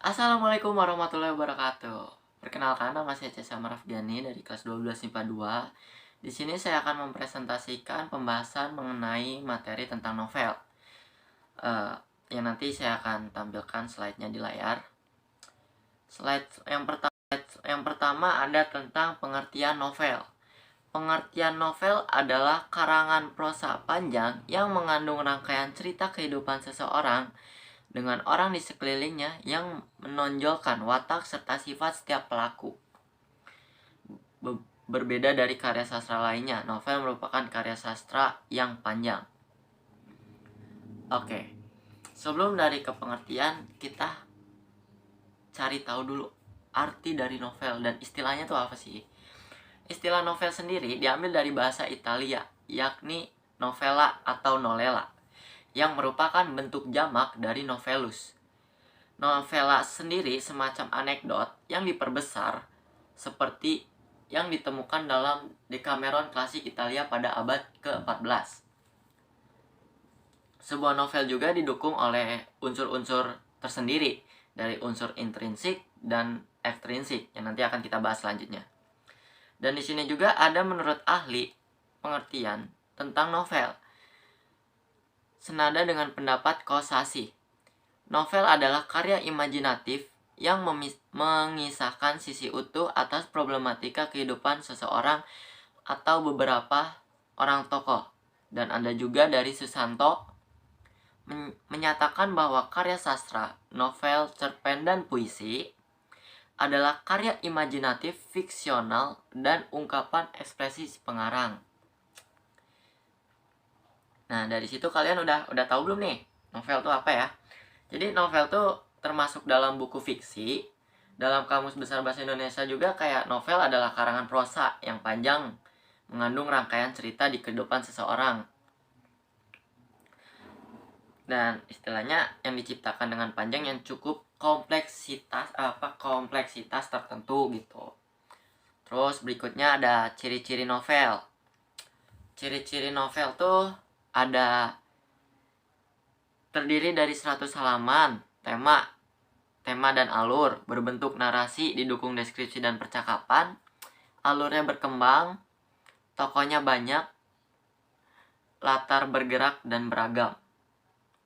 Assalamualaikum warahmatullahi wabarakatuh. Perkenalkan, nama saya Cesa Marafgiani dari kelas 12 IPA 2. Di sini saya akan mempresentasikan pembahasan mengenai materi tentang novel. Yang nanti saya akan tampilkan slide-nya di layar. Slide yang pertama ada tentang pengertian novel. Pengertian novel adalah karangan prosa panjang yang mengandung rangkaian cerita kehidupan seseorang dengan orang di sekelilingnya yang menonjolkan watak serta sifat setiap pelaku. Berbeda dari karya sastra lainnya, novel merupakan karya sastra yang panjang. Oke, sebelum dari ke pengertian, kita cari tahu dulu arti dari novel dan istilahnya tuh apa sih. Istilah novel sendiri diambil dari bahasa Italia, yakni novella atau nolela, yang merupakan bentuk jamak dari novellus. Novela sendiri semacam anekdot yang diperbesar seperti yang ditemukan dalam Decameron klasik Italia pada abad ke-14. Sebuah novel juga didukung oleh unsur-unsur tersendiri dari unsur intrinsik dan ekstrinsik yang nanti akan kita bahas selanjutnya. Dan di sini juga ada menurut ahli pengertian tentang novel. Senada dengan pendapat Kosasi, novel adalah karya imajinatif yang mengisahkan sisi utuh atas problematika kehidupan seseorang atau beberapa orang tokoh. Dan ada juga dari Susanto menyatakan bahwa karya sastra, novel, cerpen, dan puisi adalah karya imajinatif, fiksional, dan ungkapan ekspresi pengarang. Nah, dari situ kalian udah tahu belum nih novel itu apa ya? Jadi novel tuh termasuk dalam buku fiksi. Dalam Kamus Besar Bahasa Indonesia juga kayak novel adalah karangan prosa yang panjang mengandung rangkaian cerita di kehidupan seseorang. Dan istilahnya yang diciptakan dengan panjang yang cukup kompleksitas tertentu gitu. Terus berikutnya ada ciri-ciri novel. Ciri-ciri novel tuh ada terdiri dari 100 halaman, tema dan alur, berbentuk narasi didukung deskripsi dan percakapan, alurnya berkembang, tokohnya banyak, latar bergerak dan beragam.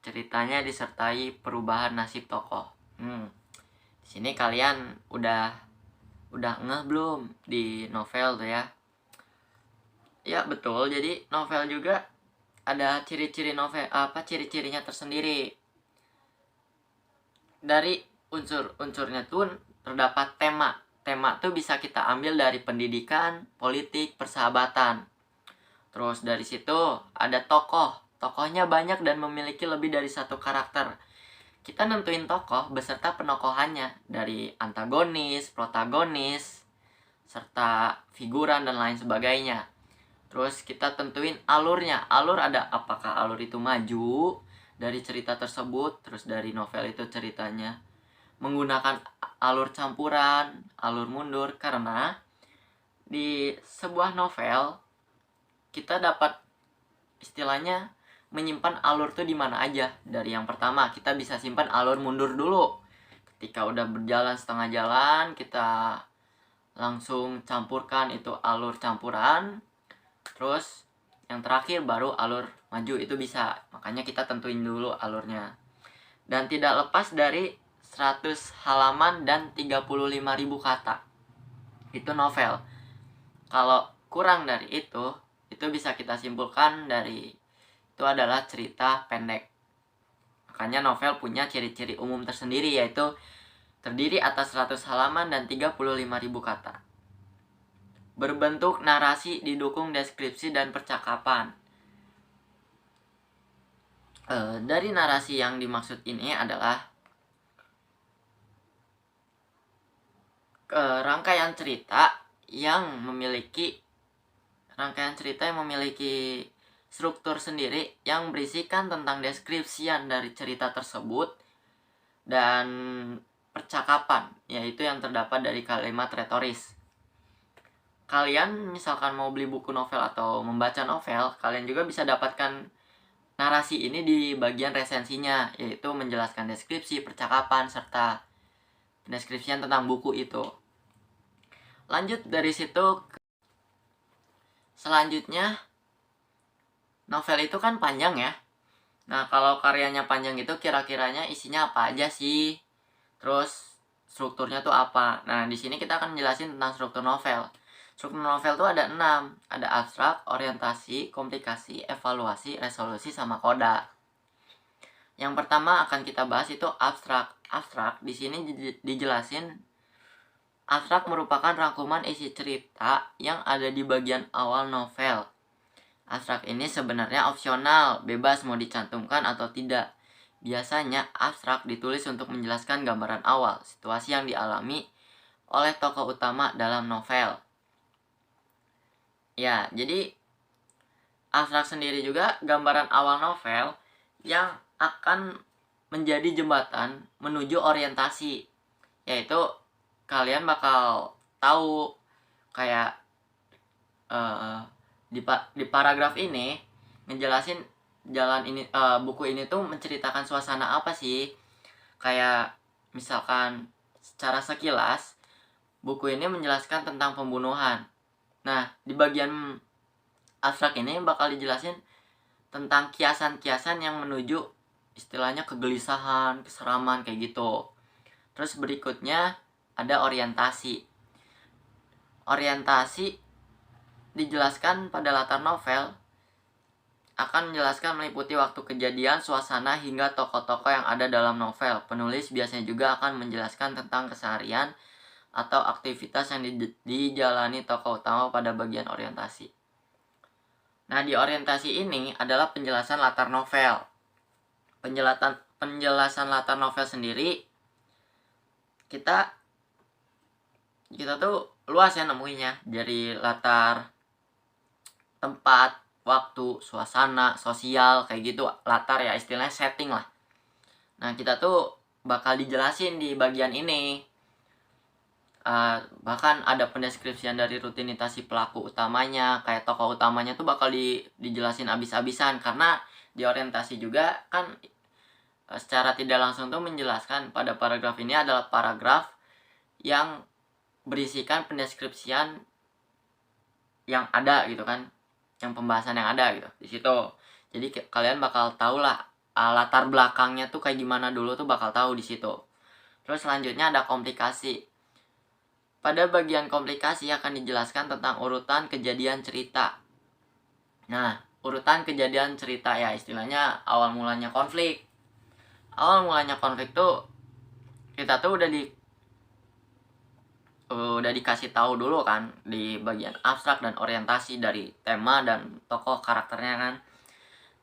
Ceritanya disertai perubahan nasib tokoh. Di sini kalian udah ngeh belum di novel tuh ya? Ya betul, jadi novel juga ada ciri-ciri novel, ciri-cirinya tersendiri. Dari unsur-unsurnya tuh terdapat tema. Tema tuh bisa kita ambil dari pendidikan, politik, persahabatan. Terus dari situ ada tokoh. Tokohnya banyak dan memiliki lebih dari satu karakter. Kita nentuin tokoh beserta penokohannya dari antagonis, protagonis, serta figuran dan lain sebagainya. Terus kita tentuin alurnya. Alur ada apakah alur itu maju dari cerita tersebut, terus dari novel itu ceritanya menggunakan alur campuran, alur mundur, karena di sebuah novel kita dapat istilahnya menyimpan alur tuh di mana aja. Dari yang pertama kita bisa simpan alur mundur dulu. Ketika udah berjalan setengah jalan, kita langsung campurkan itu alur campuran. Terus yang terakhir baru alur maju, itu bisa. Makanya kita tentuin dulu alurnya. Dan tidak lepas dari 100 halaman dan 35.000 kata. Itu novel. Kalau kurang dari itu bisa kita simpulkan dari itu adalah cerita pendek. Makanya novel punya ciri-ciri umum tersendiri, yaitu terdiri atas 100 halaman dan 35.000 kata. Berbentuk narasi didukung deskripsi dan percakapan. Dari narasi yang dimaksud ini adalah rangkaian cerita yang memiliki struktur sendiri yang berisikan tentang deskripsian dari cerita tersebut dan percakapan, yaitu yang terdapat dari kalimat retoris. Kalian misalkan mau beli buku novel atau membaca novel, kalian juga bisa dapatkan narasi ini di bagian resensinya, yaitu menjelaskan deskripsi, percakapan, serta pendeskripsian tentang buku itu. Lanjut dari situ, selanjutnya novel itu kan panjang ya. Nah, kalau karyanya panjang itu kira-kiranya isinya apa aja sih? Terus strukturnya tuh apa? Nah, di sini kita akan jelasin tentang struktur novel. Struktur novel tuh ada 6. Ada abstrak, orientasi, komplikasi, evaluasi, resolusi, sama koda. Yang pertama akan kita bahas itu abstrak. Abstrak di sini dijelasin, abstrak merupakan rangkuman isi cerita yang ada di bagian awal novel. Abstrak ini sebenarnya opsional, bebas mau dicantumkan atau tidak. Biasanya abstrak ditulis untuk menjelaskan gambaran awal, situasi yang dialami oleh tokoh utama dalam novel. Ya, jadi abstrak sendiri juga gambaran awal novel yang akan menjadi jembatan menuju orientasi. Yaitu kalian bakal tahu kayak di paragraf ini ngejelasin jalan ini, buku ini tuh menceritakan suasana apa sih. Kayak misalkan secara sekilas buku ini menjelaskan tentang pembunuhan. Nah, di bagian abstrak ini bakal dijelasin tentang kiasan-kiasan yang menuju istilahnya kegelisahan, keseraman kayak gitu. Terus berikutnya ada orientasi. Orientasi dijelaskan pada latar novel akan menjelaskan meliputi waktu kejadian, suasana, hingga tokoh-tokoh yang ada dalam novel. Penulis biasanya juga akan menjelaskan tentang keseharian atau aktivitas yang dijalani tokoh utama pada bagian orientasi. Nah, di orientasi ini adalah penjelasan latar novel. Penjelasan latar novel sendiri kita tuh luas ya nemuinya, dari latar tempat, waktu, suasana, sosial, kayak gitu. Latar ya istilahnya setting lah. Nah, kita tuh bakal dijelasin di bagian ini. Bahkan ada pendeskripsian dari rutinitas si pelaku utamanya, kayak tokoh utamanya tuh bakal dijelasin abis-abisan. Karena di orientasi juga kan secara tidak langsung tuh menjelaskan pada paragraf ini adalah paragraf yang berisikan pendeskripsian yang ada gitu kan, yang pembahasan yang ada gitu di situ. Jadi kalian bakal tahu lah latar belakangnya tuh kayak gimana dulu tuh bakal tahu di situ. Terus selanjutnya ada komplikasi. Pada bagian komplikasi akan dijelaskan tentang urutan kejadian cerita. Nah, urutan kejadian cerita ya istilahnya awal mulanya konflik. Awal mulanya konflik tuh kita tuh udah dikasih tahu dulu kan di bagian abstrak dan orientasi dari tema dan tokoh karakternya kan.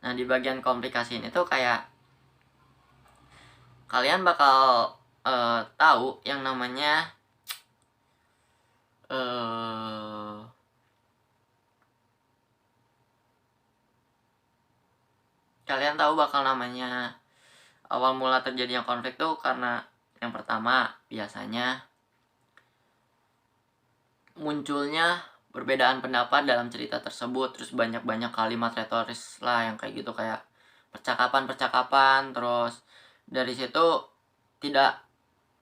Nah, di bagian komplikasi ini tuh kayak kalian bakal tahu yang namanya kalian tahu bakal namanya awal mula terjadinya konflik tuh karena yang pertama biasanya munculnya perbedaan pendapat dalam cerita tersebut. Terus banyak-banyak kalimat retoris lah yang kayak gitu, kayak percakapan. Terus dari situ tidak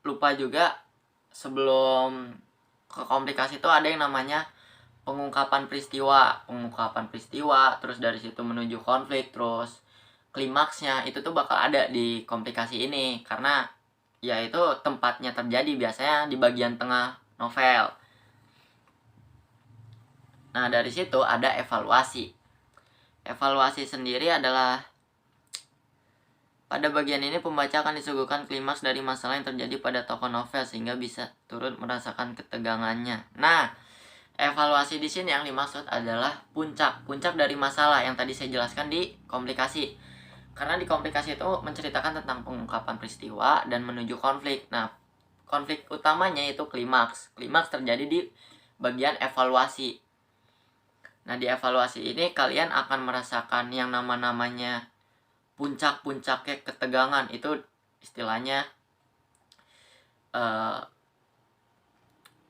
lupa juga sebelum ke komplikasi itu ada yang namanya pengungkapan peristiwa. Terus dari situ menuju konflik, terus klimaksnya itu tuh bakal ada di komplikasi ini, karena ya itu tempatnya terjadi biasanya di bagian tengah novel. Nah, dari situ ada evaluasi. Evaluasi sendiri adalah pada bagian ini pembaca akan disuguhkan klimaks dari masalah yang terjadi pada tokoh novel sehingga bisa turut merasakan ketegangannya. Nah, evaluasi di sini yang dimaksud adalah puncak dari masalah yang tadi saya jelaskan di komplikasi. Karena di komplikasi itu menceritakan tentang pengungkapan peristiwa dan menuju konflik. Nah, konflik utamanya itu klimaks. Klimaks terjadi di bagian evaluasi. Nah, di evaluasi ini kalian akan merasakan yang namanya puncak-puncaknya ketegangan. Itu istilahnya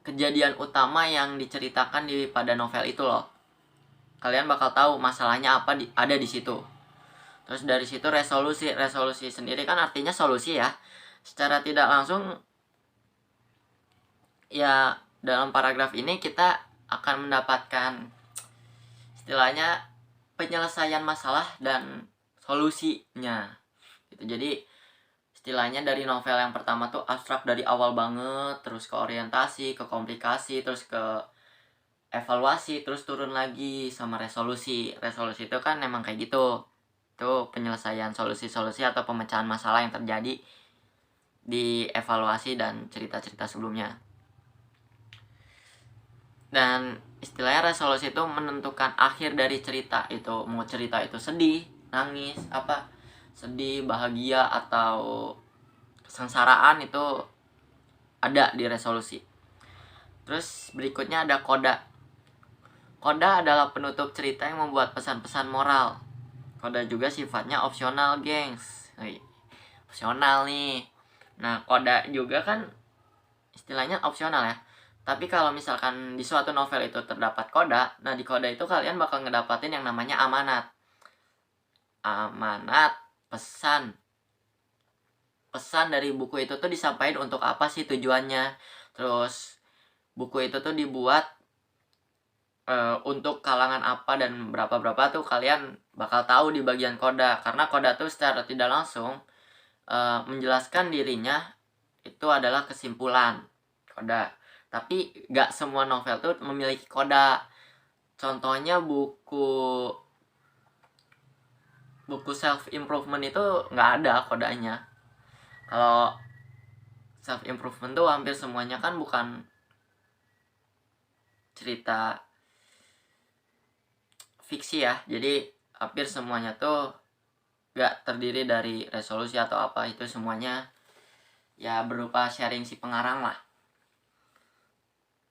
kejadian utama yang diceritakan pada novel itu loh. Kalian bakal tahu masalahnya apa ada di situ. Terus dari situ resolusi sendiri kan artinya solusi ya. Secara tidak langsung Ya, dalam paragraf ini kita akan mendapatkan istilahnya penyelesaian masalah dan solusinya gitu. Jadi istilahnya dari novel yang pertama tuh abstrak dari awal banget, terus ke orientasi, ke komplikasi, terus ke evaluasi, terus turun lagi sama resolusi. Resolusi itu kan emang kayak gitu, itu penyelesaian solusi-solusi atau pemecahan masalah yang terjadi di evaluasi dan cerita-cerita sebelumnya. Dan istilahnya resolusi itu menentukan akhir dari cerita itu, mau cerita itu sedih, nangis, apa, sedih, bahagia, atau kesengsaraan, itu ada di resolusi. Terus berikutnya ada koda. Koda adalah penutup cerita yang membuat pesan-pesan moral. Koda juga sifatnya opsional, gengs. Opsional nih. Nah, koda juga kan istilahnya opsional ya. Tapi kalau misalkan di suatu novel itu terdapat koda, nah di koda itu kalian bakal ngedapatin yang namanya amanat. Amanat, pesan. Pesan dari buku itu tuh disampaikan untuk apa sih tujuannya. Terus buku itu tuh dibuat untuk kalangan apa dan berapa-berapa tuh kalian bakal tahu di bagian koda. Karena koda tuh secara tidak langsung menjelaskan dirinya itu adalah kesimpulan koda. Tapi gak semua novel tuh memiliki koda. Contohnya buku self improvement itu nggak ada kodanya. Kalau self improvement tuh hampir semuanya kan bukan cerita fiksi ya, jadi hampir semuanya tuh gak terdiri dari resolusi atau apa, itu semuanya ya berupa sharing si pengarang lah.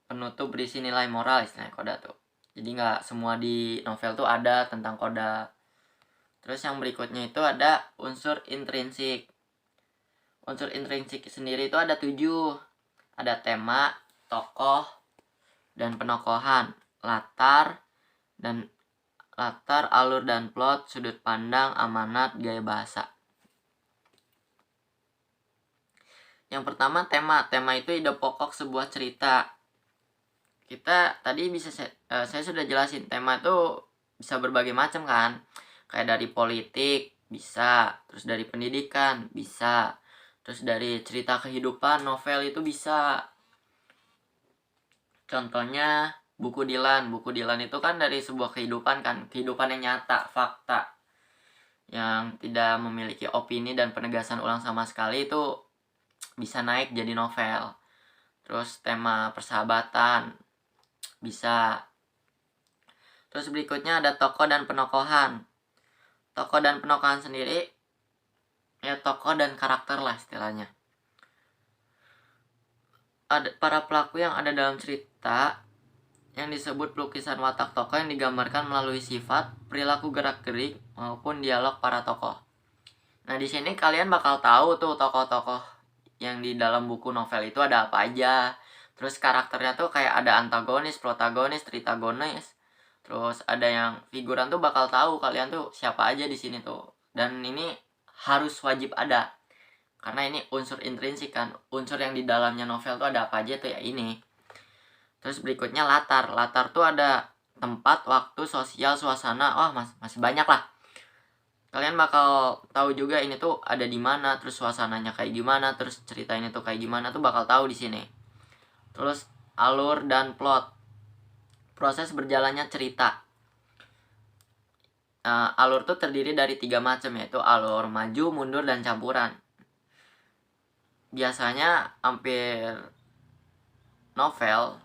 Penutup berisi nilai moral istilahnya koda tuh. Jadi nggak semua di novel tuh ada tentang koda. Terus yang berikutnya itu ada unsur intrinsik. Unsur intrinsik sendiri itu ada 7. Ada tema, tokoh, dan penokohan, latar, alur dan plot, sudut pandang, amanat, gaya bahasa. Yang pertama tema. Tema itu ide pokok sebuah cerita. Kita tadi saya sudah jelasin, tema itu bisa berbagai macam kan. Kayak dari politik bisa, terus dari pendidikan bisa, terus dari cerita kehidupan novel itu bisa. Contohnya buku Dylan. Buku Dylan itu kan dari sebuah kehidupan kan, kehidupan yang nyata, fakta, yang tidak memiliki opini dan penegasan ulang sama sekali, itu bisa naik jadi novel. Terus tema persahabatan bisa. Terus berikutnya ada tokoh dan penokohan. Tokoh dan penokohan sendiri ya tokoh dan karakter lah istilahnya. Ada para pelaku yang ada dalam cerita yang disebut pelukisan watak tokoh yang digambarkan melalui sifat, perilaku gerak-gerik maupun dialog para tokoh. Nah, di sini kalian bakal tahu tuh tokoh-tokoh yang di dalam buku novel itu ada apa aja. Terus karakternya tuh kayak ada antagonis, protagonis, tritagonis. Terus ada yang figuran tuh bakal tahu kalian tuh siapa aja di sini tuh. Dan ini harus wajib ada. Karena ini unsur intrinsik kan. Unsur yang di dalamnya novel tuh ada apa aja tuh ya ini. Terus berikutnya latar. Latar tuh ada tempat, waktu, sosial, suasana. Wah, masih banyak lah. Kalian bakal tahu juga ini tuh ada di mana, terus suasananya kayak gimana, terus ceritanya tuh kayak gimana tuh bakal tahu di sini. Terus alur dan plot. Proses berjalannya cerita. Alur tuh terdiri dari 3 macam, yaitu alur maju, mundur, dan campuran. Biasanya hampir novel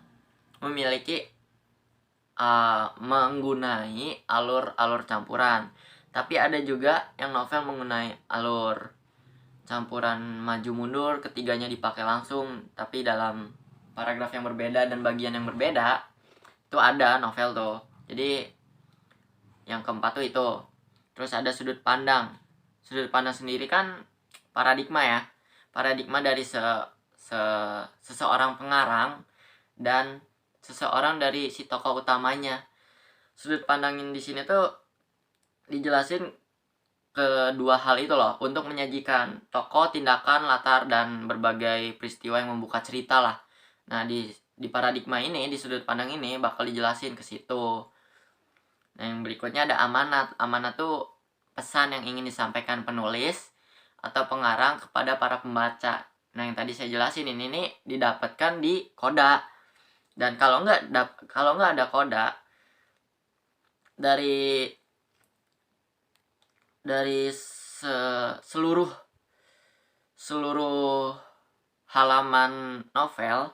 memiliki menggunai alur campuran. Tapi ada juga yang novel menggunakan alur campuran maju mundur, ketiganya dipakai langsung tapi dalam paragraf yang berbeda dan bagian yang berbeda. Itu ada novel tuh. Jadi yang keempat tuh itu. Terus ada sudut pandang. Sudut pandang sendiri kan paradigma ya. Paradigma dari seseorang pengarang dan seseorang dari si tokoh utamanya. Sudut pandangin di sini tuh dijelasin kedua hal itu loh, untuk menyajikan tokoh, tindakan, latar, dan berbagai peristiwa yang membuka cerita lah. Nah, di paradigma ini, di sudut pandang ini bakal dijelasin ke situ. Nah, yang berikutnya ada amanat. Amanat tuh pesan yang ingin disampaikan penulis atau pengarang kepada para pembaca. Nah, yang tadi saya jelasin ini nih didapatkan di koda. Dan kalau nggak ada koda dari seluruh halaman novel,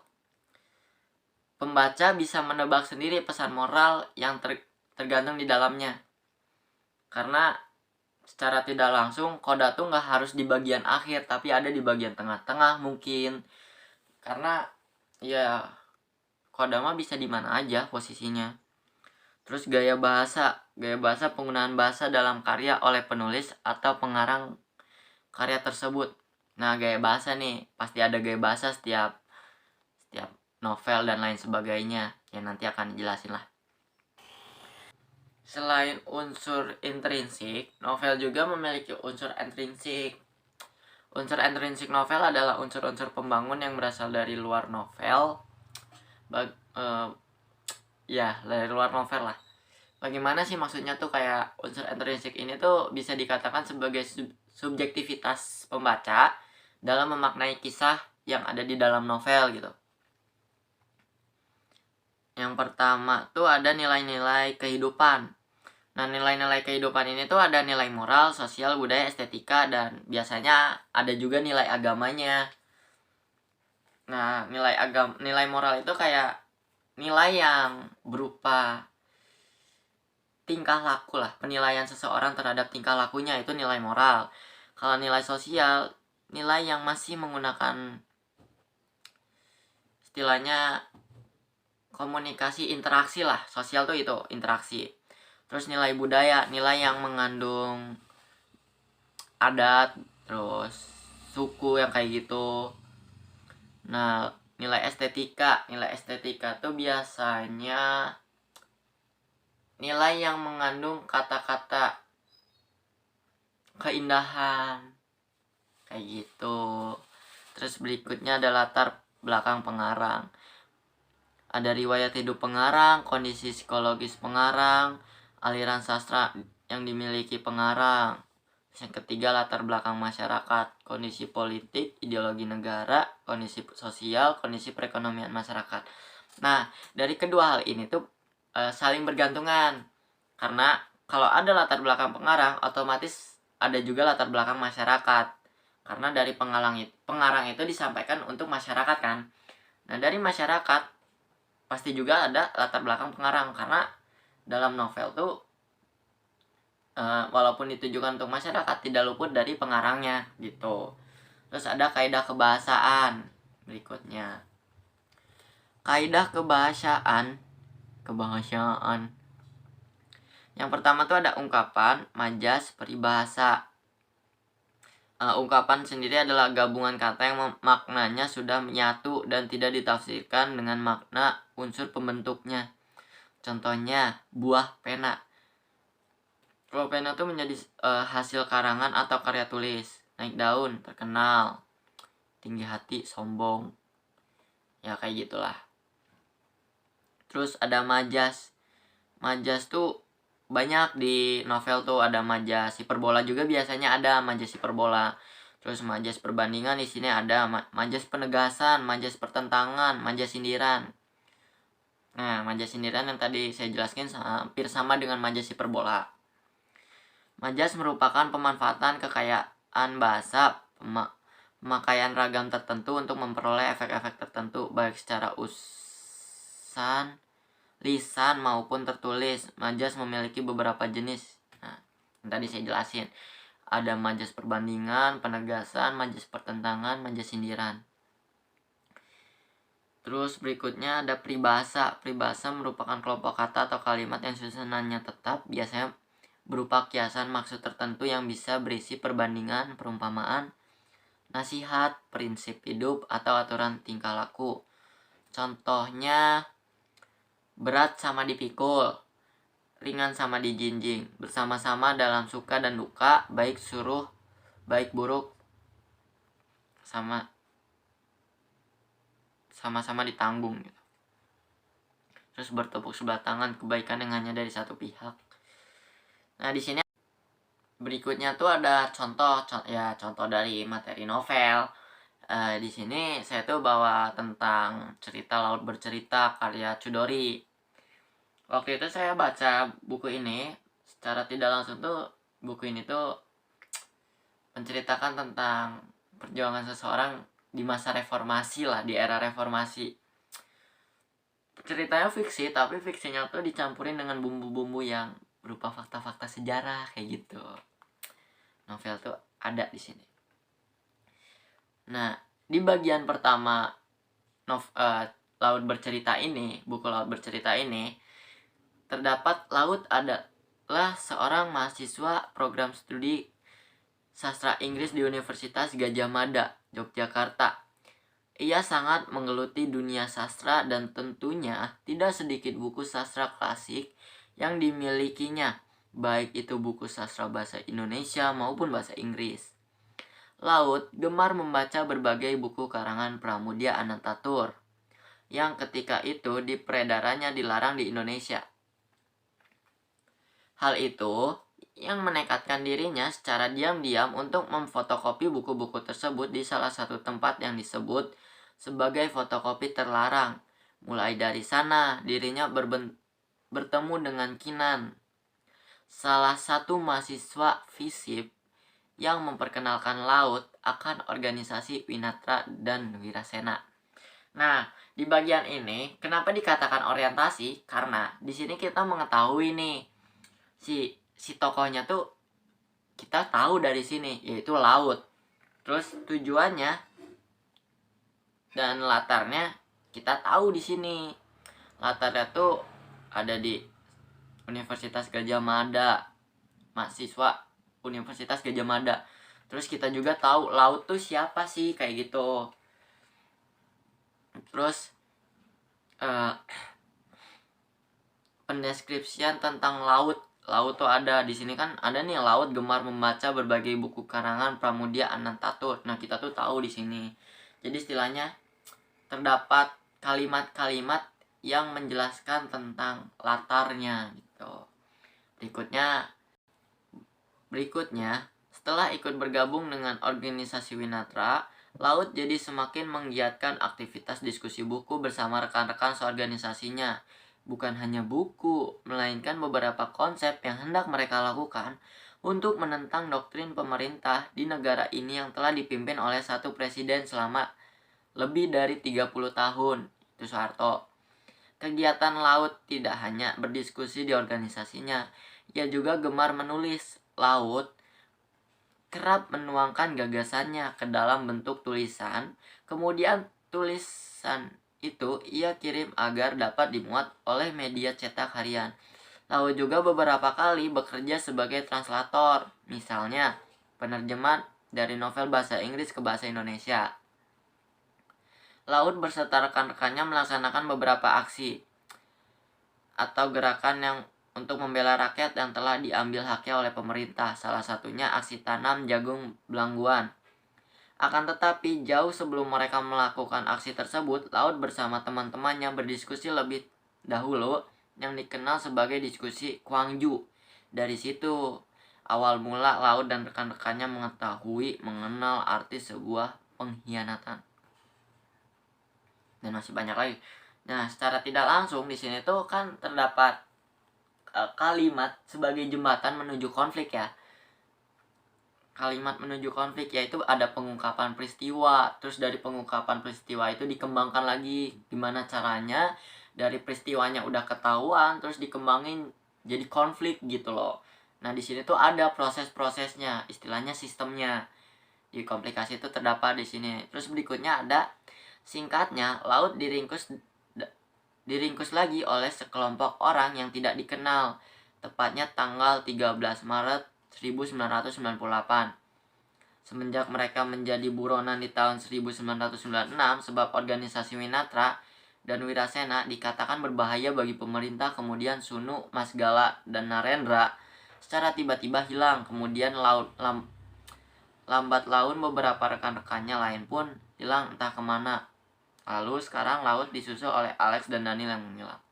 pembaca bisa menebak sendiri pesan moral yang tergantung di dalamnya. Karena secara tidak langsung koda tuh nggak harus di bagian akhir, tapi ada di bagian tengah-tengah mungkin. Karena ya koda mah bisa di mana aja posisinya. Terus gaya bahasa penggunaan bahasa dalam karya oleh penulis atau pengarang karya tersebut. Nah, gaya bahasa nih pasti ada gaya bahasa setiap novel dan lain sebagainya, ya nanti akan dijelasin lah. Selain unsur intrinsik, novel juga memiliki unsur intrinsik. Unsur intrinsik novel adalah unsur-unsur pembangun yang berasal dari luar novel. Dari luar novel lah. Bagaimana sih maksudnya tuh, kayak unsur intrinsik ini tuh bisa dikatakan sebagai subjektivitas pembaca dalam memaknai kisah yang ada di dalam novel gitu. Yang pertama tuh ada nilai-nilai kehidupan. Nah, nilai-nilai kehidupan ini tuh ada nilai moral, sosial, budaya, estetika, dan biasanya ada juga nilai agamanya. Nah, nilai moral itu kayak nilai yang berupa tingkah laku lah, penilaian seseorang terhadap tingkah lakunya, itu nilai moral. Kalau nilai sosial, nilai yang masih menggunakan istilahnya komunikasi, interaksi lah. Sosial tuh itu interaksi. Terus nilai budaya, nilai yang mengandung adat, terus suku yang kayak gitu. Nah, nilai estetika tuh biasanya nilai yang mengandung kata-kata keindahan kayak gitu. Terus berikutnya ada latar belakang pengarang. Ada riwayat hidup pengarang, kondisi psikologis pengarang, aliran sastra yang dimiliki pengarang. Yang ketiga, latar belakang masyarakat, kondisi politik, ideologi negara, kondisi sosial, kondisi perekonomian masyarakat. Nah, dari kedua hal ini tuh saling bergantungan. Karena kalau ada latar belakang pengarang, otomatis ada juga latar belakang masyarakat. Karena dari pengarang itu disampaikan untuk masyarakat kan. Nah, dari masyarakat pasti juga ada latar belakang pengarang, karena dalam novel tuh walaupun ditujukan untuk masyarakat tidak luput dari pengarangnya gitu. Terus ada kaidah kebahasaan berikutnya. Kaidah kebahasaan. Yang pertama tuh ada ungkapan, majas, peribahasa. Ungkapan sendiri adalah gabungan kata yang maknanya sudah menyatu dan tidak ditafsirkan dengan makna unsur pembentuknya. Contohnya, buah pena. Kalau pena tuh menjadi hasil karangan atau karya tulis. Naik daun, terkenal. Tinggi hati, sombong. Ya kayak gitulah. Terus ada majas. Majas tuh banyak di novel tuh, ada majas hiperbola juga, biasanya ada majas hiperbola. Terus majas perbandingan, di sini ada majas penegasan, majas pertentangan, majas sindiran. Nah, majas sindiran yang tadi saya jelaskan hampir sama dengan majas hiperbola. Majas merupakan pemanfaatan kekayaan bahasa, pemakaian ragam tertentu untuk memperoleh efek-efek tertentu, baik secara lisan maupun tertulis. Majas memiliki beberapa jenis. Nah, yang tadi saya jelasin. Ada majas perbandingan, penegasan, majas pertentangan, majas sindiran. Terus berikutnya ada peribahasa. Peribahasa merupakan kelompok kata atau kalimat yang susunannya tetap, biasanya berupa kiasan maksud tertentu yang bisa berisi perbandingan, perumpamaan, nasihat, prinsip hidup, atau aturan tingkah laku. Contohnya, berat sama dipikul, ringan sama dijinjing, bersama-sama dalam suka dan duka, baik buruk sama-sama ditanggung gitu. Terus bertepuk sebelah tangan kebaikan yang hanya dari satu pihak. Nah, di sini berikutnya tuh ada contoh dari materi novel. Di sini saya tuh bawa tentang cerita Laut Bercerita karya Chudori. Waktu itu saya baca buku ini secara tidak langsung tuh, buku ini tuh menceritakan tentang perjuangan seseorang di masa reformasi lah, di era reformasi. Ceritanya fiksi, tapi fiksinya tuh dicampurin dengan bumbu-bumbu yang berupa fakta-fakta sejarah kayak gitu. Novel tuh ada di sini. Nah, di bagian pertama Laut Bercerita ini, buku Laut Bercerita ini, terdapat Laut adalah seorang mahasiswa program studi sastra Inggris di Universitas Gadjah Mada, Yogyakarta. Ia sangat menggeluti dunia sastra dan tentunya tidak sedikit buku sastra klasik yang dimilikinya, baik itu buku sastra bahasa Indonesia maupun bahasa Inggris. Laut gemar membaca berbagai buku karangan Pramudia Anantatur, yang ketika itu peredarannya dilarang di Indonesia. Hal itu yang menekatkan dirinya secara diam-diam untuk memfotokopi buku-buku tersebut di salah satu tempat yang disebut sebagai fotokopi terlarang. Mulai dari sana, dirinya bertemu dengan Kinan, salah satu mahasiswa FISIP yang memperkenalkan Laut akan organisasi Winatra dan Wirasena. Nah, di bagian ini kenapa dikatakan orientasi? Karena di sini kita mengetahui nih si tokohnya tuh kita tahu dari sini, yaitu Laut. Terus tujuannya dan latarnya kita tahu di sini. Latarnya tuh ada di Universitas Gadjah Mada, mahasiswa Universitas Gadjah Mada. Terus kita juga tahu Laut tuh siapa sih kayak gitu. Terus pendeskripsian tentang Laut tuh ada di sini kan, ada nih Laut gemar membaca berbagai buku karangan Pramudia Anantatur. Nah, kita tuh tahu di sini. Jadi istilahnya terdapat kalimat-kalimat yang menjelaskan tentang latarnya gitu. Berikutnya, setelah ikut bergabung dengan organisasi Winatra, Laut jadi semakin menggiatkan aktivitas diskusi buku bersama rekan-rekan seorganisasinya. Bukan hanya buku, melainkan beberapa konsep yang hendak mereka lakukan untuk menentang doktrin pemerintah di negara ini yang telah dipimpin oleh satu presiden selama lebih dari 30 tahun, itu Soeharto. Kegiatan Laut tidak hanya berdiskusi di organisasinya, ia juga gemar menulis. Laut kerap menuangkan gagasannya ke dalam bentuk tulisan, kemudian tulisan itu ia kirim agar dapat dimuat oleh media cetak harian. Laut juga beberapa kali bekerja sebagai translator, misalnya penerjemahan dari novel bahasa Inggris ke bahasa Indonesia. Laut beserta rekan-rekannya melaksanakan beberapa aksi atau gerakan yang untuk membela rakyat yang telah diambil haknya oleh pemerintah. Salah satunya aksi tanam jagung belangguan. Akan tetapi, jauh sebelum mereka melakukan aksi tersebut, Laut bersama teman-temannya berdiskusi lebih dahulu yang dikenal sebagai diskusi Kwangju. Dari situ, awal mula Laut dan rekan-rekannya mengenal arti sebuah pengkhianatan. Dan masih banyak lagi. Nah, secara tidak langsung di sini tuh kan terdapat kalimat sebagai jembatan menuju konflik ya. Kalimat menuju konflik yaitu ada pengungkapan peristiwa. Terus dari pengungkapan peristiwa itu dikembangkan lagi gimana caranya dari peristiwanya udah ketahuan terus dikembangin jadi konflik gitu loh. Nah, di sini tuh ada proses-prosesnya, istilahnya sistemnya. Di komplikasi itu terdapat di sini. Terus berikutnya ada singkatnya, Laut diringkus lagi oleh sekelompok orang yang tidak dikenal, tepatnya tanggal 13 Maret 1998. Semenjak mereka menjadi buronan di tahun 1996 sebab organisasi Winatra dan Wirasena dikatakan berbahaya bagi pemerintah, kemudian Sunu, Masgala, dan Narendra secara tiba-tiba hilang. Kemudian lambat laun beberapa rekan-rekannya lain pun hilang entah kemana. Lalu sekarang Laut disusul oleh Alex dan Daniel yang menghilang.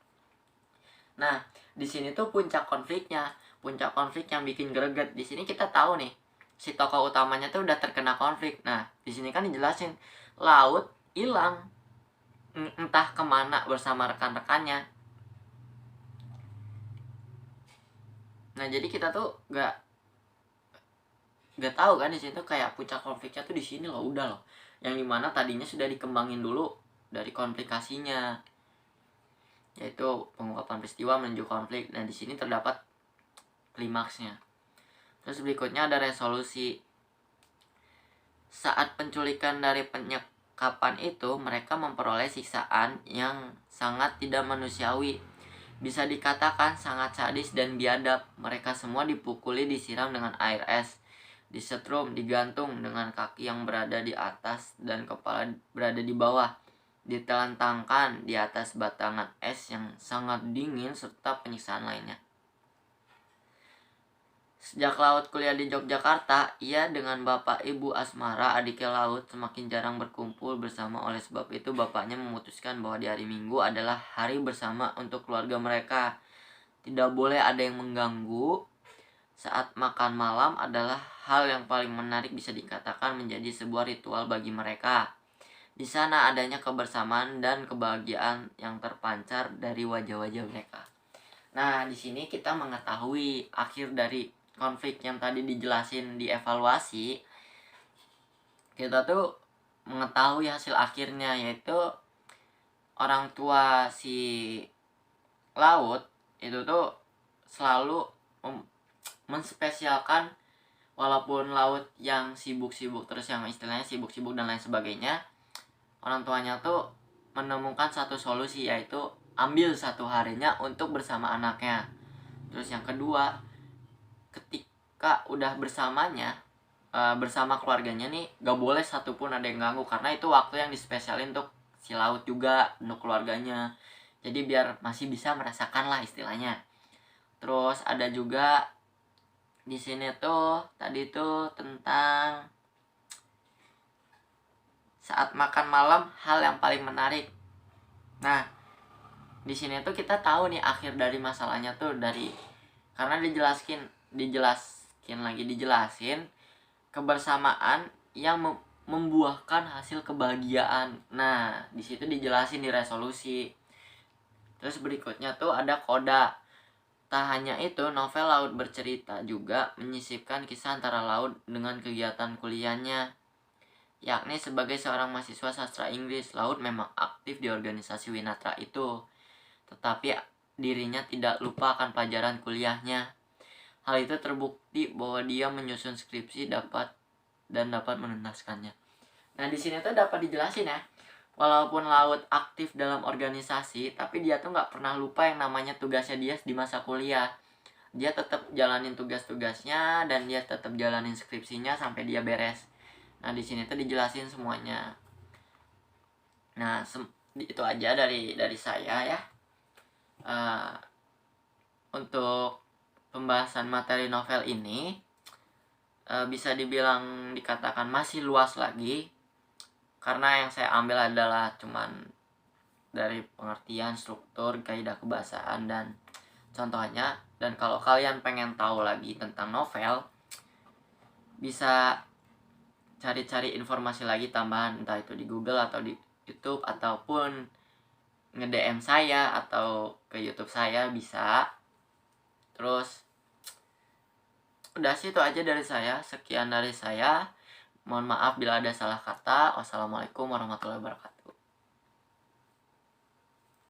Nah, di sini tuh puncak konfliknya, puncak konflik yang bikin greget. Di sini kita tahu nih, si tokoh utamanya tuh udah terkena konflik. Nah, di sini kan dijelasin Laut hilang, entah kemana bersama rekan-rekannya. Nah, jadi kita tuh gak tahu kan di sini tuh kayak puncak konfliknya tuh di sini loh, udah loh. Yang dimana tadinya sudah dikembangin dulu dari komplikasinya, yaitu pengungkapan peristiwa menuju konflik. Nah, di sini terdapat klimaksnya. Terus berikutnya ada resolusi. Saat penculikan dari penyekapan itu, mereka memperoleh siksaan yang sangat tidak manusiawi. Bisa dikatakan sangat sadis dan biadab. Mereka semua dipukuli, disiram dengan air es, disetrum, digantung dengan kaki yang berada di atas dan kepala berada di bawah, ditelentangkan di atas batangan es yang sangat dingin serta penyiksaan lainnya. Sejak Laut kuliah di Yogyakarta, ia dengan bapak ibu asmara adiknya Laut semakin jarang berkumpul bersama. Oleh sebab itu bapaknya memutuskan bahwa di hari Minggu adalah hari bersama untuk keluarga mereka. Tidak boleh ada yang mengganggu. Saat makan malam adalah hal yang paling menarik, bisa dikatakan menjadi sebuah ritual bagi mereka. Di sana adanya kebersamaan dan kebahagiaan yang terpancar dari wajah-wajah mereka. Nah, di sini kita mengetahui akhir dari konflik yang tadi dijelasin di evaluasi. Kita tuh mengetahui hasil akhirnya, yaitu orang tua si Laut itu tuh selalu menspesialkan, walaupun Laut yang sibuk-sibuk terus, yang istilahnya sibuk-sibuk dan lain sebagainya, orang tuanya tuh menemukan satu solusi, yaitu ambil satu harinya untuk bersama anaknya. Terus yang kedua, ketika udah bersamanya, bersama keluarganya nih, gak boleh satupun ada yang ganggu, karena itu waktu yang dispesialin untuk si Laut juga, untuk keluarganya. Jadi biar masih bisa merasakan lah istilahnya. Terus ada juga di sini tuh tadi tuh tentang saat makan malam, hal yang paling menarik. Nah, di sini tuh kita tahu nih akhir dari masalahnya tuh dari, karena dijelasin kebersamaan yang membuahkan hasil kebahagiaan. Nah, di situ dijelasin di resolusi. Terus berikutnya tuh ada koda. Tak hanya itu, novel Laut bercerita juga menyisipkan kisah antara Laut dengan kegiatan kuliahnya. Yakni sebagai seorang mahasiswa sastra Inggris, Laut memang aktif di organisasi Winatra itu. Tetapi dirinya tidak lupa akan pelajaran kuliahnya. Hal itu terbukti bahwa dia menyusun skripsi dapat menuntaskannya. Nah, di sini tuh dapat dijelasin ya, walaupun Laut aktif dalam organisasi, tapi dia tuh nggak pernah lupa yang namanya tugasnya dia di masa kuliah. Dia tetap jalanin tugas-tugasnya dan dia tetap jalanin skripsinya sampai dia beres. Nah, di sini tuh dijelasin semuanya. Nah, itu aja dari saya ya. Untuk pembahasan materi novel ini bisa dibilang dikatakan masih luas lagi, karena yang saya ambil adalah cuman dari pengertian, struktur, kaidah kebahasaan, dan contohnya. Dan kalau kalian pengen tahu lagi tentang novel, bisa cari-cari informasi lagi tambahan, entah itu di Google atau di YouTube, ataupun nge-DM saya atau ke YouTube saya bisa. Terus udah sih, itu aja dari saya. Sekian dari saya. Mohon maaf bila ada salah kata. Wassalamualaikum warahmatullahi wabarakatuh.